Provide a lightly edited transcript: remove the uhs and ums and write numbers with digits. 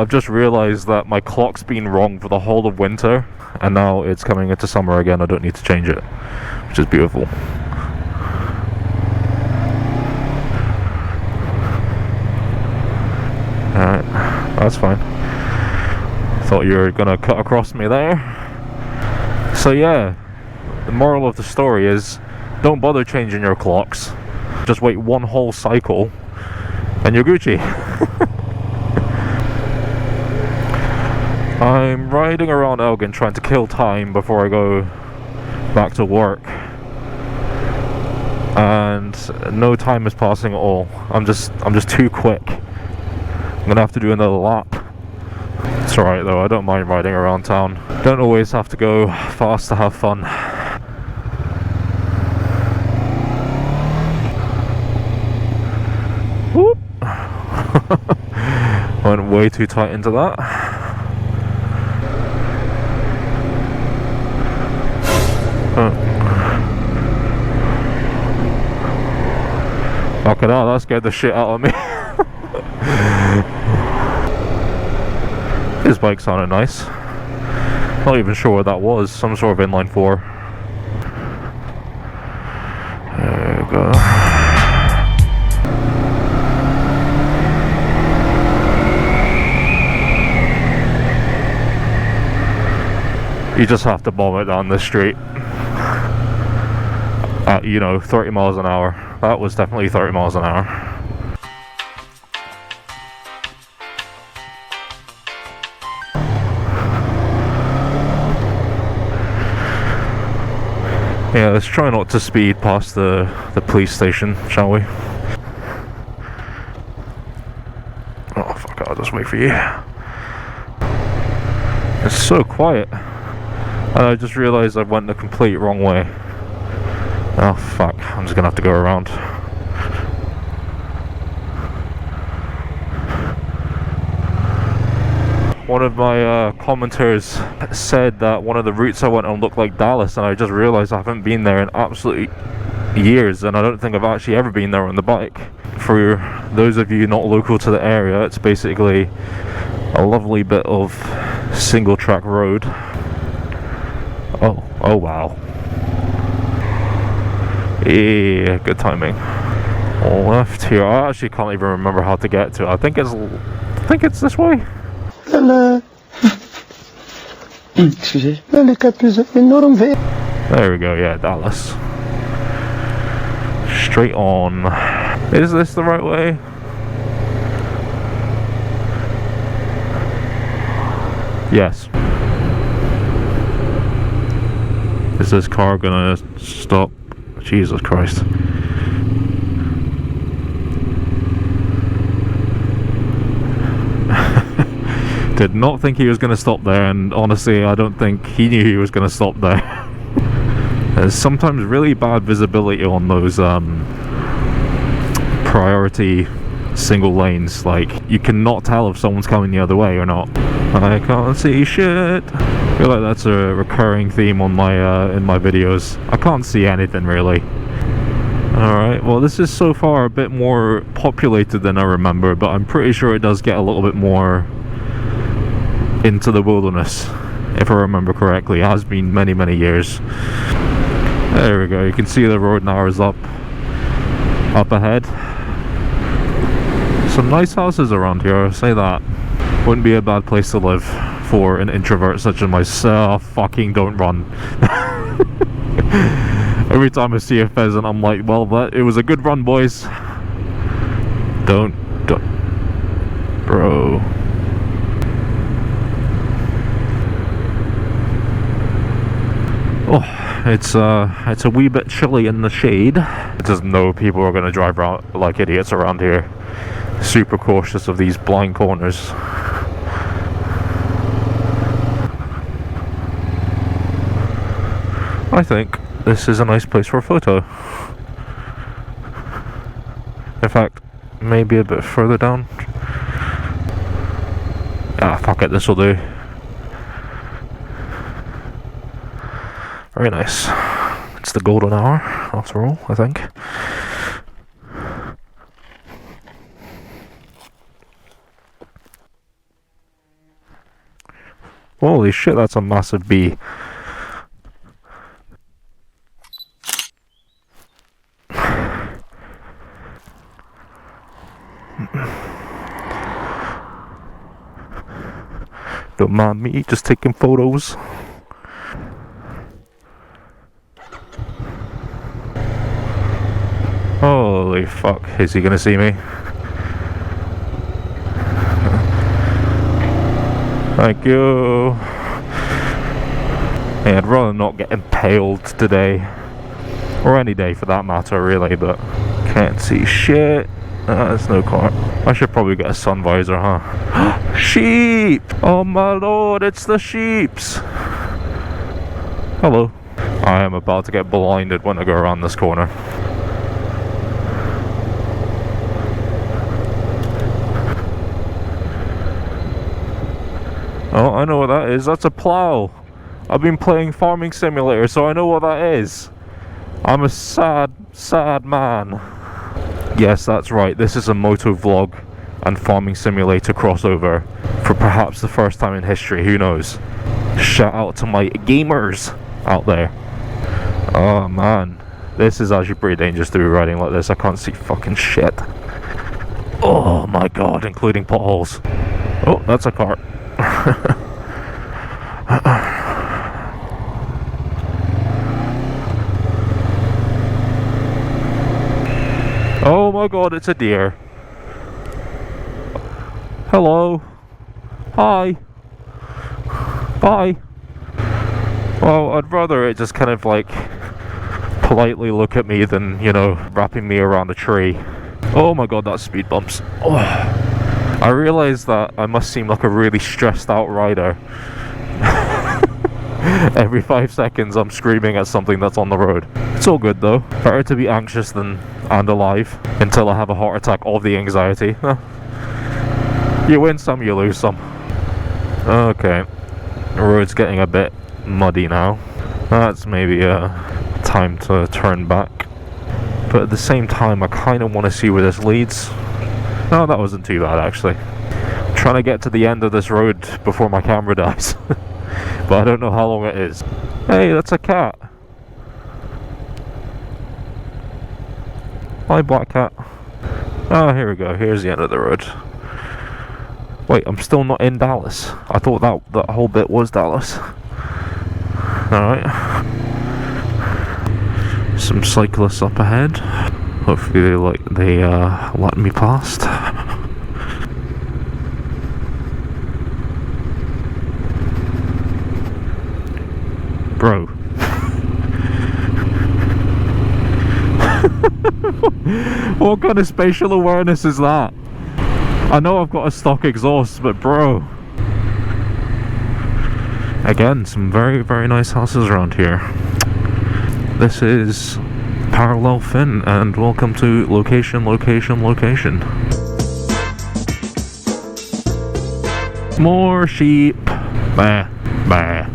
I've just realized that my clock's been wrong for the whole of winter, and now it's coming into summer again. I don't need to change it, which is beautiful. Alright, that's fine. Thought you were gonna cut across me there. So yeah, the moral of the story is, don't bother changing your clocks. Just wait one whole cycle and you're Gucci. I'm riding around Elgin trying to kill time before I go back to work, and no time is passing at all. I'm just too quick. I'm gonna have to do another lap. It's alright though, I don't mind riding around town. Don't always have to go fast to have fun. Whoop. Went way too tight into that. Fuck it out, that scared the shit out of me. His bike sounded nice. Not even sure what that was, some sort of inline 4. There we go. You just have to bomb it down the street at, you know, 30 miles an hour. That was definitely 30 miles an hour. Yeah, let's try not to speed past the police station, shall we? Oh fuck it, I'll just wait for you. It's so quiet. And I just realised I went the complete wrong way. Oh fuck, I'm just gonna have to go around. One of my commenters said that one of the routes I went on looked like Dallas, and I just realised I haven't been there in absolutely years, and I don't think I've actually ever been there on the bike. For those of you not local to the area, it's basically a lovely bit of single track road. Oh wow. Yeah, good timing. Left here. I actually can't even remember how to get to it. I think it's this way. There we go, yeah, Dallas. Straight on. Is this the right way? Yes. Is this car gonna stop? Jesus Christ. Did not think he was going to stop there, and honestly I don't think he knew he was going to stop there. There's sometimes really bad visibility on those priority single lanes. Like, you cannot tell if someone's coming the other way or not. I can't see shit. I feel like that's a recurring theme on my in my videos. I can't see anything really. Alright, well this is so far a bit more populated than I remember, but I'm pretty sure it does get a little bit more into the wilderness, if I remember correctly. It has been many years. There we go, you can see the road now is up ahead. Some nice houses around here, I'll say that. Wouldn't be a bad place to live for an introvert such as myself. Fucking don't run. Every time I see a pheasant I'm like, well, it was a good run, boys. Don't bro. Oh, it's a wee bit chilly in the shade. I just know people are going to drive around like idiots around here. Super cautious of these blind corners. I think this is a nice place for a photo. In fact, maybe a bit further down. Ah, fuck it, this will do. Very nice. It's the golden hour, after all, I think. Holy shit, that's a massive bee. Don't mind me, just taking photos. Holy fuck, is he gonna see me? Thank you. Hey, I'd rather not get impaled today. Or any day for that matter, really, but can't see shit. There's no car. I should probably get a sun visor, huh? Sheep! Oh my lord, it's the sheeps! Hello. I am about to get blinded when I go around this corner. Oh, I know what that is. That's a plow. I've been playing Farming Simulator, so I know what that is. I'm a sad, sad man. Yes, that's right. This is a moto vlog and Farming Simulator crossover for perhaps the first time in history. Who knows? Shout out to my gamers out there. Oh man, this is actually pretty dangerous to be riding like this. I can't see fucking shit. Oh my god, including potholes. Oh, that's a car. Oh my god, it's a deer. Hello. Hi. Bye. Well, I'd rather it just kind of like politely look at me than, you know, wrapping me around a tree. Oh my god, that's speed bumps. Oh. I realise that I must seem like a really stressed out rider. Every 5 seconds I'm screaming at something that's on the road. It's all good though. Better to be anxious than and alive until I have a heart attack of the anxiety. You win some, you lose some. Okay. The road's getting a bit muddy now. That's maybe time to turn back. But at the same time I kind of want to see where this leads. No, that wasn't too bad actually. I'm trying to get to the end of this road before my camera dies. But I don't know how long it is. Hey, that's a cat. Hi, black cat. Oh, here we go. Here's the end of the road. Wait, I'm still not in Dallas. I thought that whole bit was Dallas. Alright. Some cyclists up ahead. Hopefully they let me past. Bro. What kind of spatial awareness is that? I know I've got a stock exhaust, but bro. Again, some very, very nice houses around here. This is Parallel Fin, and welcome to location, location, location. More sheep. Bah, bah.